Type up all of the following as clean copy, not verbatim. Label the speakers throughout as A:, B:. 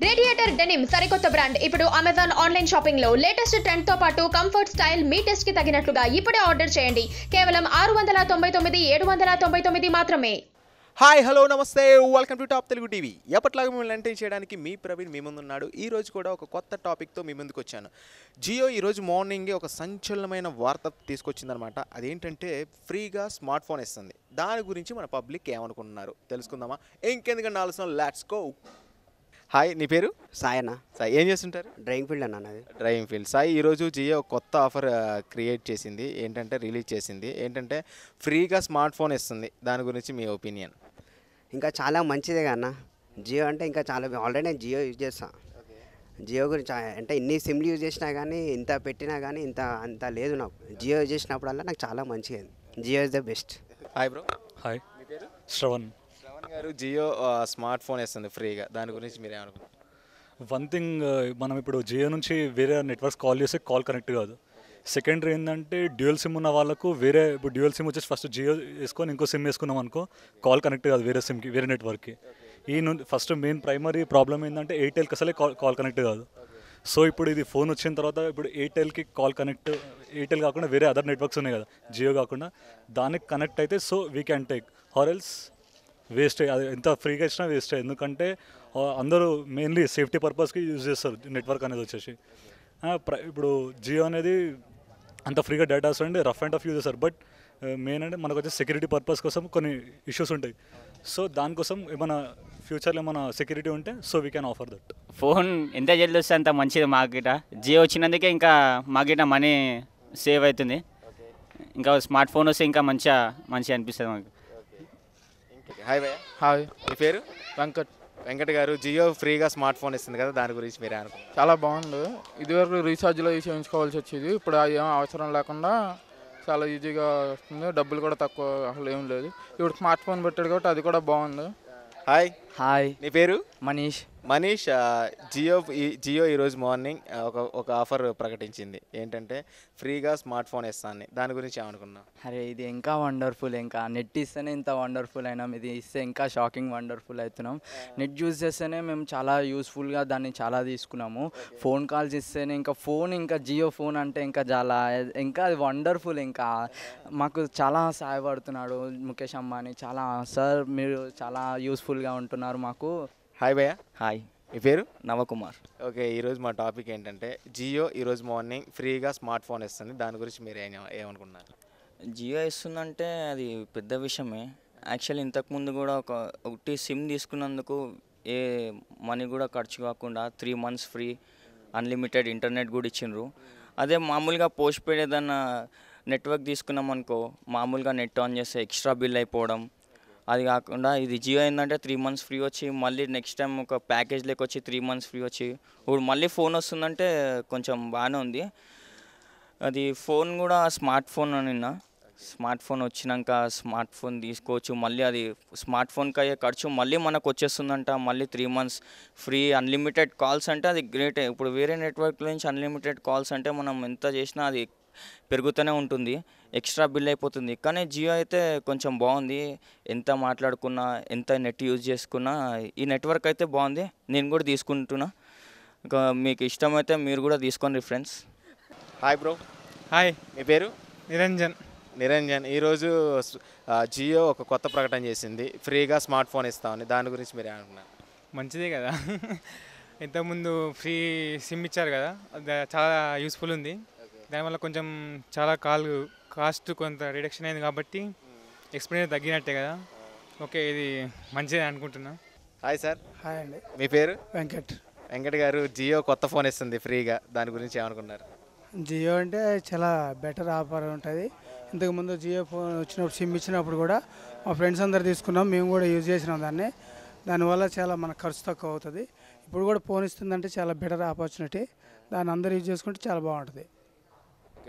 A: Radiator denim సరికొత్త brand ఇప్పుడు Amazon online shopping లో లేటెస్ట్ ట్రెండ్ తో పాటు కంఫర్ట్ స్టైల్ మీ టెస్ట్ కి తగినట్లుగా ఇప్పుడే ఆర్డర్ చేయండి. కేవలం 699 799 మాత్రమే.
B: హాయ్ హలో నమస్తే welcome to top Telugu TV. ఎప్పటిలాగా మిమ్మల్ని ఎంటర్టైన్ చేయడానికి మీ ప్రవీణ్ మీ ముందున్నాడు. ఈ రోజు కూడా ఒక కొత్త టాపిక్తో మీ ముందుకు వచ్చాను. జియో ఈరోజు మార్నింగే ఒక సంచలనమైన వార్త తీసుకొచ్చిందనమాట. అదేంటంటే ఫ్రీగా స్మార్ట్ ఫోన్ ఇస్తుంది. దాని గురించి మన పబ్లిక్ ఏమనుకుంటున్నారు తెలుసుకుందామా? ఇంకెందుకంటే ఆలోచన లెట్స్ గో. హాయ్, నీ పేరు?
C: సాయి అన్న.
B: సాయి, ఏం చేస్తుంటారు?
C: డ్రైవింగ్ ఫీల్డ్ అన్న నాది.
B: Driving field. సాయి, ఈరోజు జియో కొత్త ఆఫర్ క్రియేట్ చేసింది. ఏంటంటే రిలీజ్ చేసింది. ఏంటంటే ఫ్రీగా స్మార్ట్ ఫోన్ ఇస్తుంది. దాని గురించి మీ ఒపీనియన్?
C: ఇంకా చాలా మంచిదే అన్న. జియో అంటే ఇంకా చాలా ఆల్రెడీ నేను జియో యూజ్ చేస్తాను. జియో గురించి అంటే ఇన్ని సిమ్లు యూజ్ చేసినా కానీ ఇంత పెట్టినా కానీ అంత లేదు నాకు. జియో యూజ్ చేసినప్పుడల్లా నాకు చాలా మంచిగా Jio is the best.
B: Hi bro.
D: Hi,
B: మీ పేరు?
D: శ్రవణ్.
B: శ్రవణ్ గారు, జియో స్మార్ట్ ఫోన్ ఇస్తుంది ఫ్రీగా. దాని గురించి మీరు ఏమనుకుంటున్నారు?
D: వన్ థింగ్, మనం ఇప్పుడు జియో నుంచి వేరే నెట్వర్క్స్ కాల్ చేస్తే కాల్ కనెక్ట్ కాదు. సెకండరీ ఏంటంటే డ్యూయల్ సిమ్ ఉన్న వాళ్ళకు వేరే, ఇప్పుడు డ్యూయల్ సిమ్ వచ్చేసి ఫస్ట్ జియో వేసుకొని ఇంకో సిమ్ వేసుకున్నాం అనుకో కాల్ కనెక్ట్ కాదు వేరే సిమ్కి, వేరే నెట్వర్క్కి. ఫస్ట్ మెయిన్ ప్రైమరీ ప్రాబ్లమ్ ఏంటంటే ఎయిర్టెల్కి అసలే కాల్ కనెక్ట్ కాదు. సో ఇప్పుడు ఇది ఫోన్ వచ్చిన తర్వాత ఇప్పుడు ఎయిర్టెల్కి కాల్ కనెక్ట్, ఎయిర్టెల్ కాకుండా వేరే అదర్ నెట్వర్క్స్ ఉన్నాయి కదా జియో కాకుండా, దానికి కనెక్ట్ అయితే so we can take or else waste. అది ఎంత ఫ్రీగా ఇచ్చినా వేస్ట్. ఎందుకంటే అందరూ మెయిన్లీ సేఫ్టీ పర్పస్కి యూజ్ చేస్తారు నెట్వర్క్ అనేది వచ్చేసి. ఇప్పుడు జియో అనేది అంత ఫ్రీగా డేటా వస్తుంది, రఫ్ అండ్ టఫ్ యూజ్ చేస్తారు. బట్ మెయిన్ అంటే మనకు వచ్చే సెక్యూరిటీ పర్పస్ కోసం కొన్ని ఇష్యూస్ ఉంటాయి. సో దానికోసం ఏమైనా ఫ్యూచర్లో ఏమైనా సెక్యూరిటీ ఉంటే so we can offer that.
E: Phone ఎంత జల్ది వస్తే అంత మంచిది మాకు గిట. జియో వచ్చినందుకే ఇంకా మాకు గిట మనీ సేవ్ అవుతుంది. ఇంకా స్మార్ట్ ఫోన్ వస్తే ఇంకా మంచిగా అనిపిస్తుంది మాకు.
B: హాయ్ భయ్య.
F: హాయ్,
B: మీ పేరు?
F: వెంకట్.
B: వెంకట్ గారు, జియో ఫ్రీగా స్మార్ట్ ఫోన్ ఇస్తుంది కదా, దాని గురించి మీరే అనుకుంటున్నారు?
F: చాలా బాగుంది. ఇదివరకు రీఛార్జ్లో చేయించుకోవాల్సి వచ్చేది, ఇప్పుడు అది ఏం అవసరం లేకుండా చాలా ఈజీగా వస్తుంది. డబ్బులు కూడా తక్కువ, అసలు ఏం లేదు. ఇప్పుడు స్మార్ట్ ఫోన్ పెట్టాడు కాబట్టి అది కూడా బాగుంది.
B: హాయ్.
G: హాయ్,
B: నీ పేరు?
G: మనీష్.
B: మనీష్. జియో ఈరోజు మార్నింగ్ ఒక ఆఫర్ ప్రకటించింది. ఏంటంటే ఫ్రీగా స్మార్ట్ ఫోన్ ఇస్తాను. దాని గురించి ఏమనుకున్నావు?
G: అరే ఇది ఇంకా వండర్ఫుల్. ఇంకా నెట్ ఇస్తేనే ఇంత వండర్ఫుల్ అయినాం, ఇది ఇస్తే ఇంకా షాకింగ్ వండర్ఫుల్ అవుతున్నాం. నెట్ యూజ్ చేస్తేనే మేము చాలా యూస్ఫుల్గా దాన్ని చాలా తీసుకున్నాము. ఫోన్ కాల్స్ ఇస్తేనే ఇంకా జియో ఫోన్ అంటే ఇంకా అది వండర్ఫుల్. ఇంకా మాకు చాలా సహాయపడుతున్నాడు ముఖేష్ అంబానీ. చాలా సార్, మీరు చాలా యూస్ఫుల్గా ఉంటున్నారు మాకు.
B: హాయ్ భయ్య.
G: హాయ్,
B: మీ పేరు?
G: నవకుమార్.
B: ఓకే, ఈరోజు మా టాపిక్ ఏంటంటే జియో ఈరోజు మార్నింగ్ ఫ్రీగా స్మార్ట్ ఫోన్ ఇస్తుంది. దాని గురించి మీరు ఏమనుకున్నారు?
H: జియో ఇస్తుందంటే అది పెద్ద విషయమే. యాక్చువల్లీ ఇంతకుముందు కూడా ఒకటి సిమ్ తీసుకున్నందుకు ఏ మనీ కూడా ఖర్చు కాకుండా 3 months ఫ్రీ అన్లిమిటెడ్ ఇంటర్నెట్ కూడా ఇచ్చిండ్రు. అదే మామూలుగా పోస్ట్ పెయిడ్ ఏదన్నా నెట్వర్క్ తీసుకున్నాం అనుకో, మామూలుగా నెట్ ఆన్ చేస్తే ఎక్స్ట్రా బిల్ అయిపోవడం. అది కాకుండా ఇది జియో ఏంటంటే 3 months ఫ్రీ వచ్చి మళ్ళీ నెక్స్ట్ టైం ఒక ప్యాకేజ్ లెక్క వచ్చి 3 months ఫ్రీ వచ్చి ఇప్పుడు మళ్ళీ ఫోన్ వస్తుందంటే కొంచెం బాగానే ఉంది. అది ఫోన్ కూడా స్మార్ట్ ఫోన్ నిన్న స్మార్ట్ ఫోన్ వచ్చినాక స్మార్ట్ ఫోన్ తీసుకోవచ్చు. మళ్ళీ అది స్మార్ట్ ఫోన్కి అయ్యే ఖర్చు మళ్ళీ మనకు వచ్చేస్తుందంట. మళ్ళీ 3 months ఫ్రీ అన్లిమిటెడ్ కాల్స్ అంటే అది గ్రేటే. ఇప్పుడు వేరే నెట్వర్క్ నుంచి అన్లిమిటెడ్ కాల్స్ అంటే మనం ఎంత చేసినా అది పెరుగుతూనే ఉంటుంది, ఎక్స్ట్రా బిల్ అయిపోతుంది. కానీ జియో అయితే కొంచెం బాగుంది. ఎంత మాట్లాడుకున్నా, ఎంత నెట్ యూజ్ చేసుకున్నా ఈ నెట్వర్క్ అయితే బాగుంది. నేను కూడా తీసుకుంటున్నా. ఇంకా మీకు ఇష్టమైతే మీరు కూడా తీసుకోండి ఫ్రెండ్స్.
B: Hi bro.
I: హాయ్,
B: మీ పేరు?
I: నిరంజన్.
B: నిరంజన్, ఈరోజు జియో ఒక కొత్త ప్రకటన చేసింది. ఫ్రీగా స్మార్ట్ ఫోన్ ఇస్తామని. దాని గురించి మీరు ఏమనుకున్నారు?
I: మంచిదే కదా. ఇంతకుముందు ఫ్రీ సిమ్ ఇచ్చారు కదా, అది చాలా యూస్ఫుల్ ఉంది. దానివల్ల కొంచెం చాలా కాస్ట్ కొంత రిడక్షన్ అయింది కాబట్టి ఎక్స్పీరియన్స్ తగ్గినట్టే కదా. ఓకే, ఇది మంచిదే అనుకుంటున్నా.
B: Hi sir.
J: హాయ్ అండి.
B: మీ పేరు?
J: వెంకట్.
B: వెంకట్ గారు, జియో కొత్త ఫోన్ ఇస్తుంది ఫ్రీగా. దాని గురించి ఏమనుకున్నారు?
J: జియో అంటే చాలా బెటర్ ఆఫర్ ఉంటుంది. ఇంతకుముందు జియో ఫోన్ వచ్చినప్పుడు సిమ్ ఇచ్చినప్పుడు కూడా మా ఫ్రెండ్స్ అందరు తీసుకున్నాం, మేము కూడా యూజ్ చేసినాం దాన్ని. దానివల్ల చాలా మనకు ఖర్చు తక్కువ అవుతుంది. ఇప్పుడు కూడా ఫోన్ ఇస్తుందంటే చాలా బెటర్ ఆపర్చునిటీ. దాన్ని అందరు యూజ్ చేసుకుంటే చాలా బాగుంటుంది.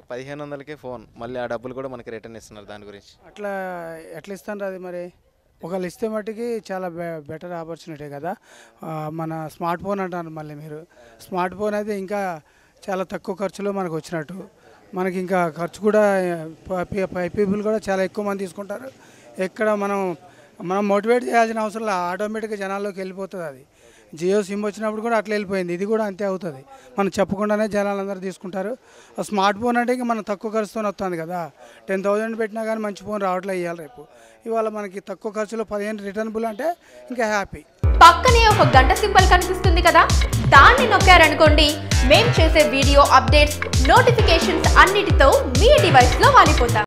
B: 1500కే ఫోన్, మళ్ళీ ఆ డబ్బులు కూడా మనకి రిటర్న్ ఇస్తున్నారు. దాని గురించి
J: ఎట్లా ఇస్తాను అది మరి? ఒకళ్ళు ఇస్తే మట్టుకి చాలా బెటర్ ఆపర్చునిటీ కదా. మన స్మార్ట్ ఫోన్ అంటారు మళ్ళీ మీరు. స్మార్ట్ ఫోన్ అయితే ఇంకా చాలా తక్కువ ఖర్చులో మనకు వచ్చినట్టు. మనకి ఇంకా ఖర్చు కూడా పీపుల్ కూడా చాలా ఎక్కువ మంది తీసుకుంటారు. ఎక్కడ మనం మోటివేట్ చేయాల్సిన అవసరం లేదు, ఆటోమేటిక్గా జనాల్లోకి వెళ్ళిపోతుంది. అది జియో సిమ్ వచ్చినప్పుడు కూడా అట్లా వెళ్ళిపోయింది. ఇది కూడా అంతే అవుతుంది. మనం చెప్పకుండానే జనాలందరూ తీసుకుంటారు. ఆ స్మార్ట్ ఫోన్ అంటే ఇంకా మనం తక్కువ ఖర్చుతో వస్తుంది కదా. 10,000 పెట్టినా కానీ మంచి ఫోన్ రావట్లే ఇవ్వాలి రేపు. ఇవాళ మనకి తక్కువ ఖర్చులో 15 రిటర్నబుల్ అంటే ఇంకా హ్యాపీ.
A: పక్కనే ఒక గంట సింబల్ కనిపిస్తుంది కదా, దాన్ని నొక్కారనుకోండి, మేం చేసే వీడియో అప్డేట్స్, నోటిఫికేషన్స్ అన్నిటితో మీ డివైస్లో వాలిపోతాం.